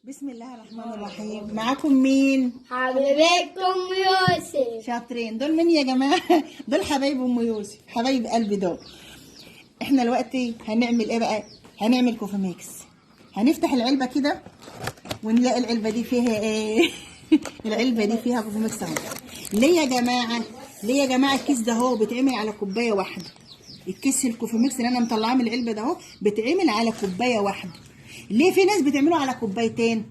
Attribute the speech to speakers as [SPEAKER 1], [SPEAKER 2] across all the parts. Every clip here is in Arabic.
[SPEAKER 1] بسم الله الرحمن الرحيم. معاكم مين؟
[SPEAKER 2] حبيبتكم يوسف.
[SPEAKER 1] شاطرين. دول مين يا جماعه؟ دول حبايب ام يوسف، حبايب قلبي دول. احنا دلوقتي هنعمل ايه بقى؟ هنعمل كوفي ميكس. هنفتح العلبه كده ونلاقي العلبه دي فيها ايه؟ العلبه دي فيها كوفي ميكس اهو. ليه يا جماعه؟ ليه يا جماعه الكيس ده اهو بيتعمل على كوبايه واحده؟ الكيس الكوفي ميكس اللي انا مطلعاه من العلبه ده اهو بيتعمل على كوبايه واحده. ليه في ناس بتعمله على كوبايتين؟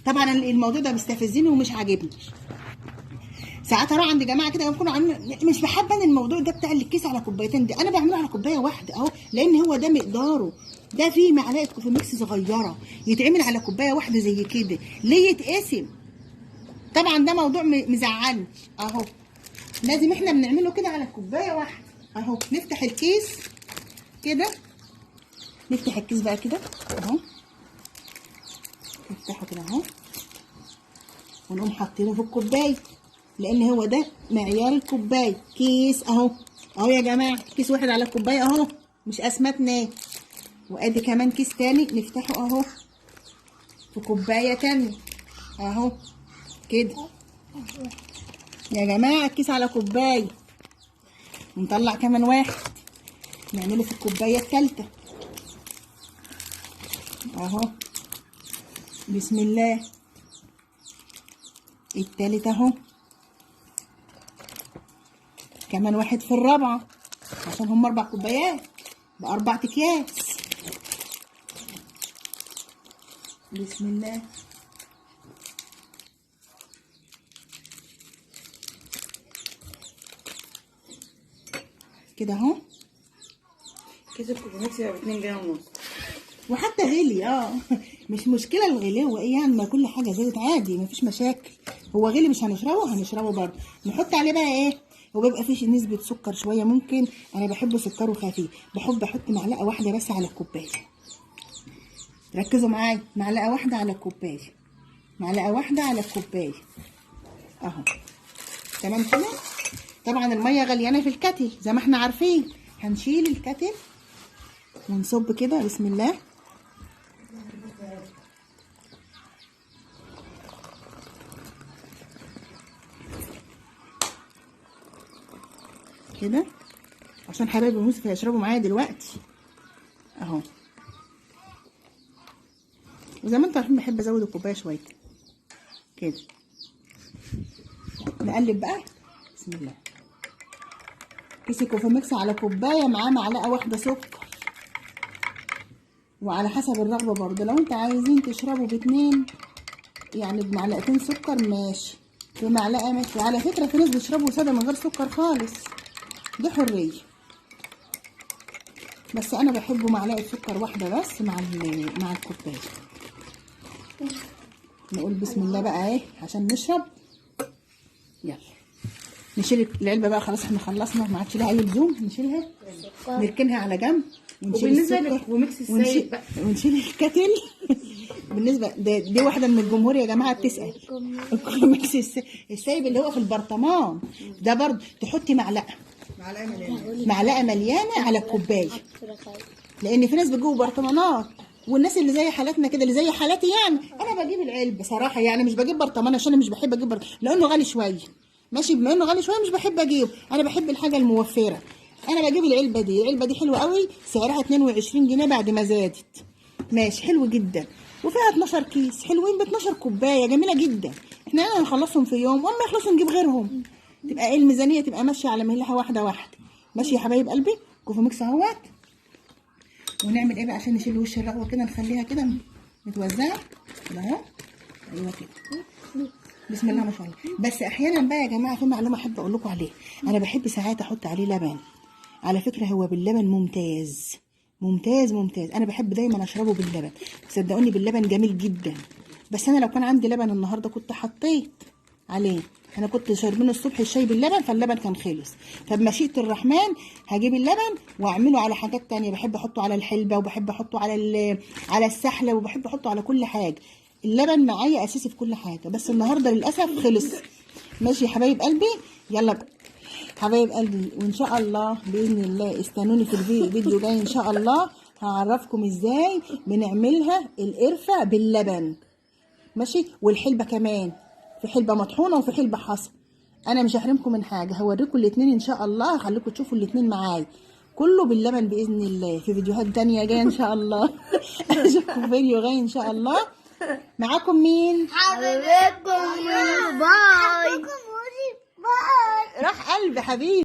[SPEAKER 1] طبعا الموضوع ده بيستفزني ومش عاجبني. ساعات اروح عند جماعه كده بيكونوا مش بحب انا الموضوع ده بتاع الكيس على كوبايتين ده، انا بعمله على كوبايه واحده اهو، لان هو ده مقداره. ده فيه معلقه كوفي ميكس صغيره يتعمل على كوبايه واحده زي كده، ليه يتقسم؟ طبعا ده موضوع مزعلني اهو. لازم احنا بنعمله كده على كوبايه واحده اهو. نفتح الكيس كده، نفتح الكيس بقى كده اهو، نفتحه كده اهو ونقوم حاطينه في الكوبايه، لان هو ده معيار الكوبايه. كيس اهو اهو يا جماعه، كيس واحد على الكوبايه اهو، مش اسمتنا. وادي كمان كيس تاني نفتحه اهو في كوبايه تانيه اهو كده يا جماعه. الكيس على كوبايه. ونطلع كمان واحد نعمله في الكوبايه التالته اهو. بسم الله. التالت اهو. كمان واحد في الرابعه، عشان هم 4 كوبايات ب4 اكياس. بسم الله. كده اهو.
[SPEAKER 3] كيس الكوكو ميكس ب 2 جنيه ونص.
[SPEAKER 1] وحتى غلي مش مشكله الغلي، هو ايه يعني؟ ما كل حاجه زادت عادي، مفيش مشاكل. هو غلي مش هنشربه برضه. نحط عليه بقى ايه؟ وبيبقى فيه نسبه سكر شويه ممكن. انا بحب سكره خفيف، بحب احط معلقه واحده بس على الكوبايه. ركزوا معايا، معلقه واحده على الكوبايه، معلقه واحده على الكوبايه اهو. تمام كده. طبعا الميه غليانه في الكتل زي ما احنا عارفين. هنشيل الكتل ونصب كده. بسم الله. كده عشان حبايب يوسف هيشربوا معايا دلوقتي اهو. وزي ما انتوا عارفين بحب ازود الكوبايه شويه كده. نقلب بقى. بسم الله. كيس كوفي ميكس على كوبايه، معاه معلقه واحده سكر، وعلى حسب الرغبه برضه. لو انتوا عايزين تشربوا ب2 يعني بمعلقتين سكر ماشي، بمعلقه ماشي. على فكره في ناس بيشربوا ساده من غير سكر خالص، دي حريه. بس انا بحبه معلقه سكر واحده بس مع الكوبايه. نقول بسم الله بقى ايه عشان نشرب. يلا نشيل العلبه بقى، خلاص احنا خلصنا، ما عادش لها اي لزوم. نشيلها نركنها على جنب.
[SPEAKER 3] وبالنسبه للكوميكس السايب بقى
[SPEAKER 1] ونشيل الكتل. بالنسبه دي واحده من الجمهور يا جماعه بتسال. الكوميكس السايب اللي هو في البرطمان ده برضه تحطي معلقه مليانه على الكوبايه، لان في ناس بتجيبوا برطمانات. والناس اللي زي حالاتنا كده، اللي زي حالاتي يعني، انا بجيب العلب بصراحه. يعني مش بجيب برطمان عشان انا مش بحب اجيب لانه غالي شويه. ماشي، بما انه غالي شويه مش بحب اجيبه، انا بحب الحاجه الموفره. انا بجيب العلبه دي. العلبه دي حلوه قوي، سعرها 22 جنيه بعد ما زادت. ماشي، حلو جدا. وفيها 12 كيس حلوين ب 12 كوبايه، جميله جدا. احنا هنخلصهم في يوم، واما يخلصوا نجيب غيرهم. تبقى ايه الميزانيه؟ تبقى ماشيه على مهلها واحده واحده. ماشي يا حبايب قلبي. كوفي ميكس اهوت. ونعمل ايه بقى عشان نشيل وش الرغوه كده؟ نخليها كده متوزعه كده اهو. ايوه كده. بسم الله ما شاء الله. بس احيانا بقى يا جماعه في معلومه احب اقول لكم عليها. انا بحب ساعات احط عليه لبن. على فكره هو باللبن ممتاز ممتاز ممتاز. انا بحب دايما اشربه باللبن، صدقوني باللبن جميل جدا. بس انا لو كان عندي لبن النهارده كنت حطيت عليه. انا كنت شاربينه الصبح الشاي باللبن، فاللبن كان خلص. فبمشيئه الرحمن هجيب اللبن واعمله على حاجات تانية. بحب احطه على الحلبه، وبحب احطه على السحله، وبحب احطه على كل حاجه. اللبن معايا اساسي في كل حاجه، بس النهارده للاسف خلص. ماشي يا حبايب قلبي. يلا بقى حبايب قلبي، وان شاء الله باذن الله استنوني في الفيديو جاي ان شاء الله. هعرفكم ازاي بنعملها القرفه باللبن. ماشي. والحلبه كمان، في حلبه مطحونه وفي حلبه حصى. انا مش هحرمكم من حاجه، هوريكم الاثنين ان شاء الله، هخليكم تشوفوا الاثنين معايا، كله باللبن باذن الله، في فيديوهات تانية جايه ان شاء الله. اشوفكم فيديو جاي ان شاء الله. معاكم مين؟
[SPEAKER 2] حبيبكم باي.
[SPEAKER 1] راح قلبي حبيبي.